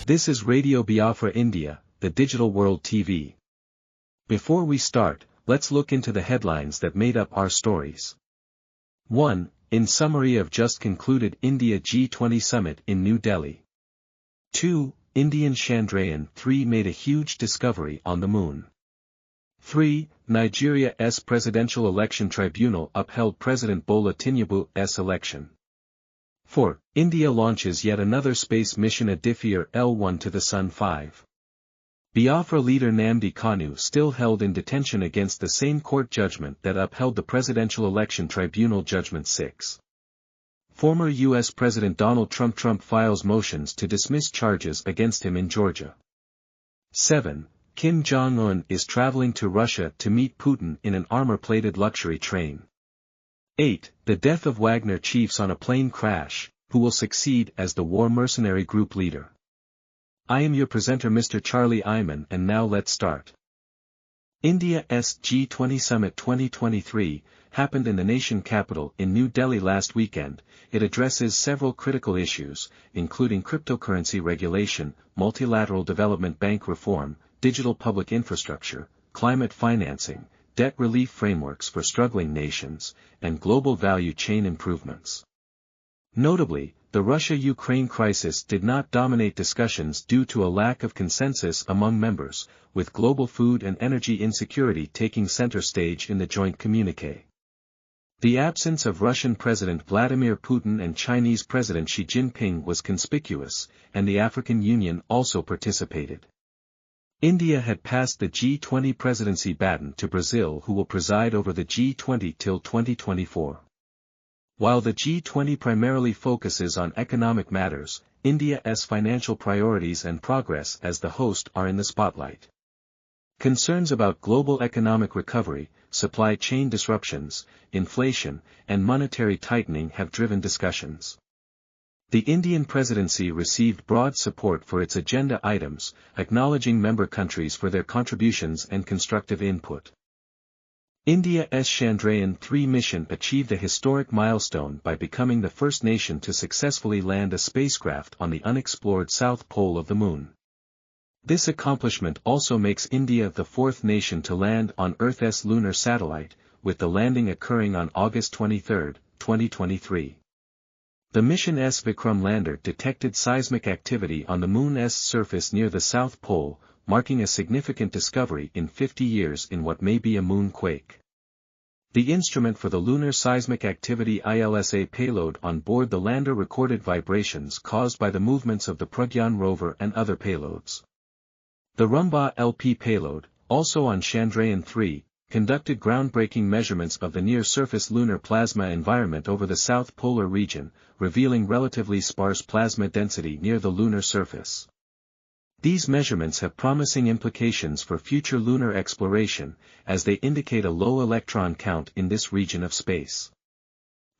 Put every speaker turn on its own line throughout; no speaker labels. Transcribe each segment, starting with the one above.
This is Radio Biafra India, the digital world TV. Before we start, let's look into the headlines that made up our stories. 1. In summary of just concluded India G20 summit in New Delhi. 2. Indian Chandrayaan-3 made a huge discovery on the moon. 3. Nigeria's Presidential Election Tribunal upheld President Bola Tinubu's election. 4. India launches yet another space mission Adifear L1 to the Sun. 5. Biafra leader Nnamdi Kanu still held in detention against the same court judgment that upheld the Presidential Election Tribunal Judgment 6. Former U.S. President Donald Trump files motions to dismiss charges against him in Georgia. 7. Kim Jong-un is traveling to Russia to meet Putin in an armor-plated luxury train. 8. The death of Wagner chiefs on a plane crash, who will succeed as the war mercenary group leader. I am your presenter Mr. Charlie Iman, and now let's start. India's G20 Summit 2023 happened in the nation capital in New Delhi last weekend. It addresses several critical issues, including cryptocurrency regulation, multilateral development bank reform, digital public infrastructure, climate financing, debt relief frameworks for struggling nations, and global value chain improvements. Notably, the Russia-Ukraine crisis did not dominate discussions due to a lack of consensus among members, with global food and energy insecurity taking center stage in the joint communiqué. The absence of Russian President Vladimir Putin and Chinese President Xi Jinping was conspicuous, and the African Union also participated. India had passed the G20 presidency baton to Brazil, who will preside over the G20 till 2024. While the G20 primarily focuses on economic matters, India's financial priorities and progress as the host are in the spotlight. Concerns about global economic recovery, supply chain disruptions, inflation, and monetary tightening have driven discussions. The Indian presidency received broad support for its agenda items, acknowledging member countries for their contributions and constructive input. India's Chandrayaan-3 mission achieved a historic milestone by becoming the first nation to successfully land a spacecraft on the unexplored south pole of the moon. This accomplishment also makes India the fourth nation to land on Earth's lunar satellite, with the landing occurring on August 23, 2023. The mission's Vikram lander detected seismic activity on the moon's surface near the South Pole, marking a significant discovery in 50 years in what may be a moon quake. The instrument for the Lunar Seismic Activity ILSA payload on board the lander recorded vibrations caused by the movements of the Pragyan rover and other payloads. The Rumba LP payload, also on Chandrayaan-3, conducted groundbreaking measurements of the near-surface lunar plasma environment over the South Polar region, revealing relatively sparse plasma density near the lunar surface. These measurements have promising implications for future lunar exploration, as they indicate a low electron count in this region of space.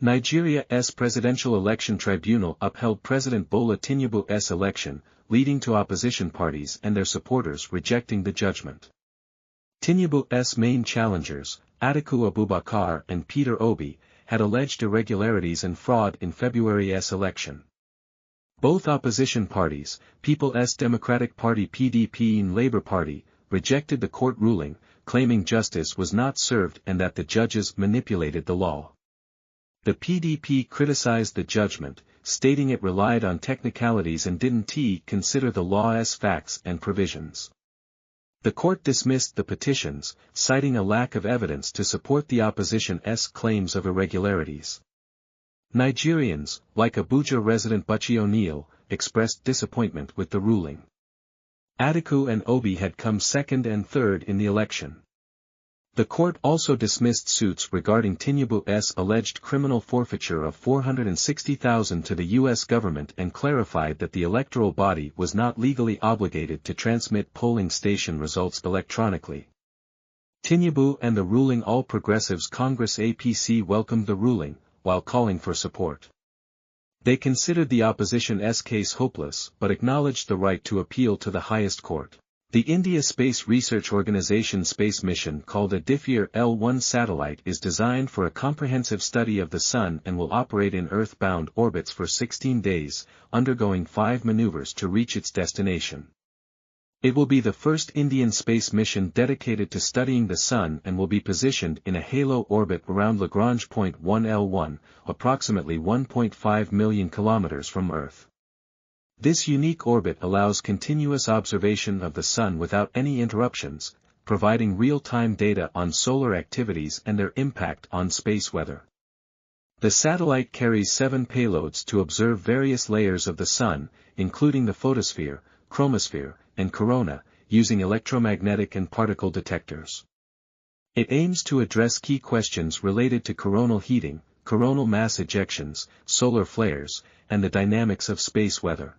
Nigeria's Presidential Election Tribunal upheld President Bola Tinubu's election, leading to opposition parties and their supporters rejecting the judgment. Tinubu's main challengers, Atiku Abubakar and Peter Obi, had alleged irregularities and fraud in February's election. Both opposition parties, People's Democratic Party (PDP) and Labour Party, rejected the court ruling, claiming justice was not served and that the judges manipulated the law. The PDP criticized the judgment, stating it relied on technicalities and didn't consider the law's facts and provisions. The court dismissed the petitions, citing a lack of evidence to support the opposition's claims of irregularities. Nigerians, like Abuja resident Buchi O'Neill, expressed disappointment with the ruling. Atiku and Obi had come second and third in the election. The court also dismissed suits regarding Tinubu's alleged criminal forfeiture of $460,000 to the U.S. government and clarified that the electoral body was not legally obligated to transmit polling station results electronically. Tinubu and the ruling All Progressives Congress APC welcomed the ruling, while calling for support. They considered the opposition's case hopeless but acknowledged the right to appeal to the highest court. The India Space Research Organisation space mission called a DIFIR L1 satellite is designed for a comprehensive study of the Sun and will operate in Earth-bound orbits for 16 days, undergoing 5 maneuvers to reach its destination. It will be the first Indian space mission dedicated to studying the Sun and will be positioned in a halo orbit around Lagrange point 1 L1, approximately 1.5 million kilometers from Earth. This unique orbit allows continuous observation of the Sun without any interruptions, providing real-time data on solar activities and their impact on space weather. The satellite carries 7 payloads to observe various layers of the Sun, including the photosphere, chromosphere, and corona, using electromagnetic and particle detectors. It aims to address key questions related to coronal heating, coronal mass ejections, solar flares, and the dynamics of space weather.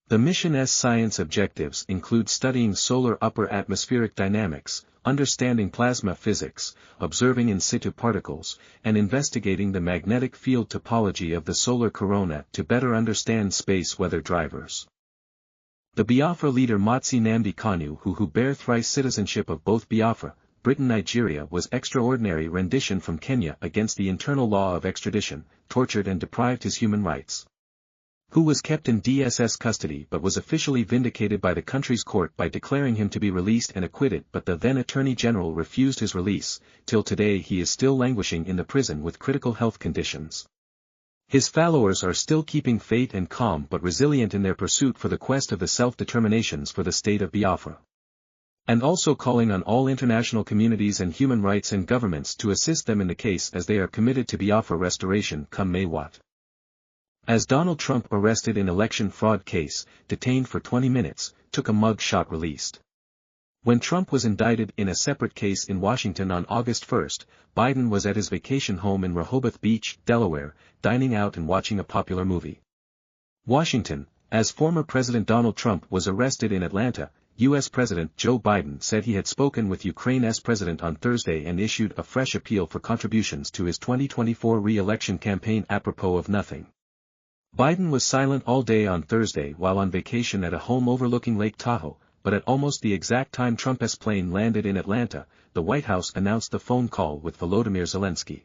The mission's science objectives include studying solar upper atmospheric dynamics, understanding plasma physics, observing in situ particles, and investigating the magnetic field topology of the solar corona to better understand space weather drivers. The Biafra leader Motsi Nnamdi Kanu, who bear thrice citizenship of both Biafra, Britain and Nigeria, was extraordinary rendition from Kenya against the internal law of extradition, tortured and deprived his human rights. Who was kept in DSS custody but was officially vindicated by the country's court by declaring him to be released and acquitted, but the then Attorney General refused his release. Till today he is still languishing in the prison with critical health conditions. His followers are still keeping faith and calm but resilient in their pursuit for the quest of the self-determinations for the state of Biafra. And also calling on all international communities and human rights and governments to assist them in the case as they are committed to Biafra restoration come May what. As Donald Trump, arrested in election fraud case, detained for 20 minutes, took a mug shot released. When Trump was indicted in a separate case in Washington on August 1, Biden was at his vacation home in Rehoboth Beach, Delaware, dining out and watching a popular movie. Washington, as former President Donald Trump was arrested in Atlanta, U.S. President Joe Biden said he had spoken with Ukraine's president on Thursday and issued a fresh appeal for contributions to his 2024 re-election campaign apropos of nothing. Biden was silent all day on Thursday while on vacation at a home overlooking Lake Tahoe, but at almost the exact time Trump's plane landed in Atlanta, the White House announced the phone call with Volodymyr Zelensky.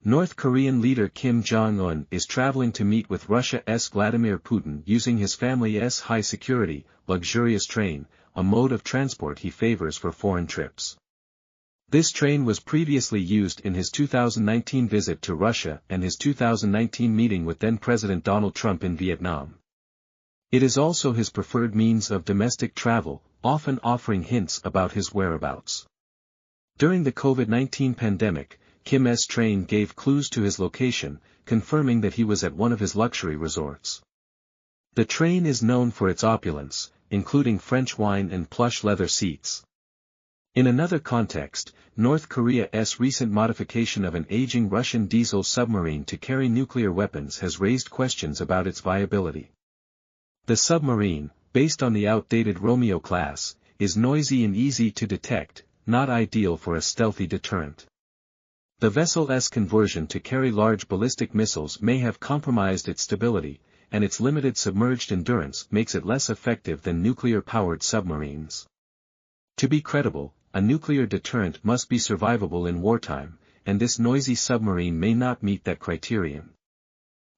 North Korean leader Kim Jong-un is traveling to meet with Russia's Vladimir Putin using his family's high-security, luxurious train, a mode of transport he favors for foreign trips. This train was previously used in his 2019 visit to Russia and his 2019 meeting with then-President Donald Trump in Vietnam. It is also his preferred means of domestic travel, often offering hints about his whereabouts. During the COVID-19 pandemic, Kim's train gave clues to his location, confirming that he was at one of his luxury resorts. The train is known for its opulence, including French wine and plush leather seats. In another context, North Korea's recent modification of an aging Russian diesel submarine to carry nuclear weapons has raised questions about its viability. The submarine, based on the outdated Romeo class, is noisy and easy to detect, not ideal for a stealthy deterrent. The vessel's conversion to carry large ballistic missiles may have compromised its stability, and its limited submerged endurance makes it less effective than nuclear-powered submarines. To be credible, a nuclear deterrent must be survivable in wartime, and this noisy submarine may not meet that criterion.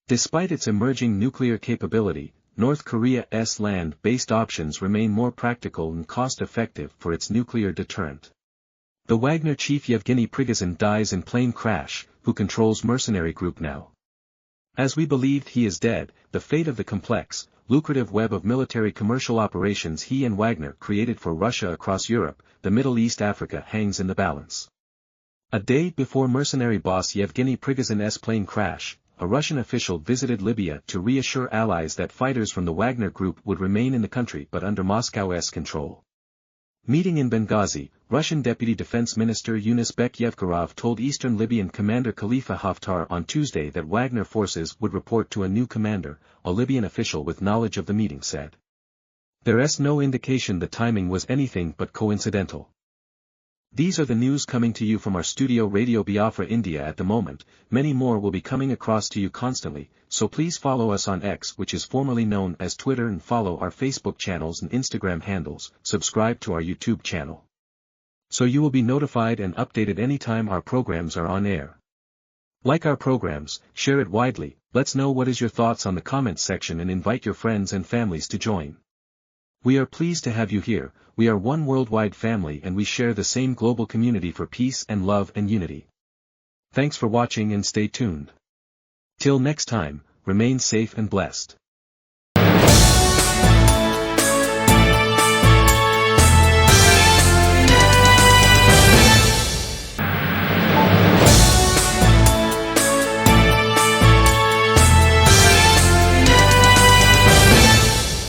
Despite its emerging nuclear capability, North Korea's land-based options remain more practical and cost-effective for its nuclear deterrent. The Wagner chief Yevgeny Prigozhin dies in plane crash, who controls mercenary group now. As we believed he is dead, the fate of the complex, lucrative web of military commercial operations he and Wagner created for Russia across Europe, the Middle East, Africa hangs in the balance. A day before mercenary boss Yevgeny Prigozhin's plane crash, a Russian official visited Libya to reassure allies that fighters from the Wagner group would remain in the country but under Moscow's control. Meeting in Benghazi, Russian Deputy Defense Minister Yunus Bek Yevkarov told Eastern Libyan commander Khalifa Haftar on Tuesday that Wagner forces would report to a new commander, a Libyan official with knowledge of the meeting said. There is no indication the timing was anything but coincidental. These are the news coming to you from our studio Radio Biafra India at the moment. Many more will be coming across to you constantly, so please follow us on X, which is formerly known as Twitter, and follow our Facebook channels and Instagram handles. Subscribe to our YouTube channel, so you will be notified and updated anytime our programs are on air. Like our programs, share it widely. Let's know what is your thoughts on the comments section and invite your friends and families to join. We are pleased to have you here. We are one worldwide family and we share the same global community for peace and love and unity. Thanks for watching and stay tuned. Till next time, remain safe and blessed.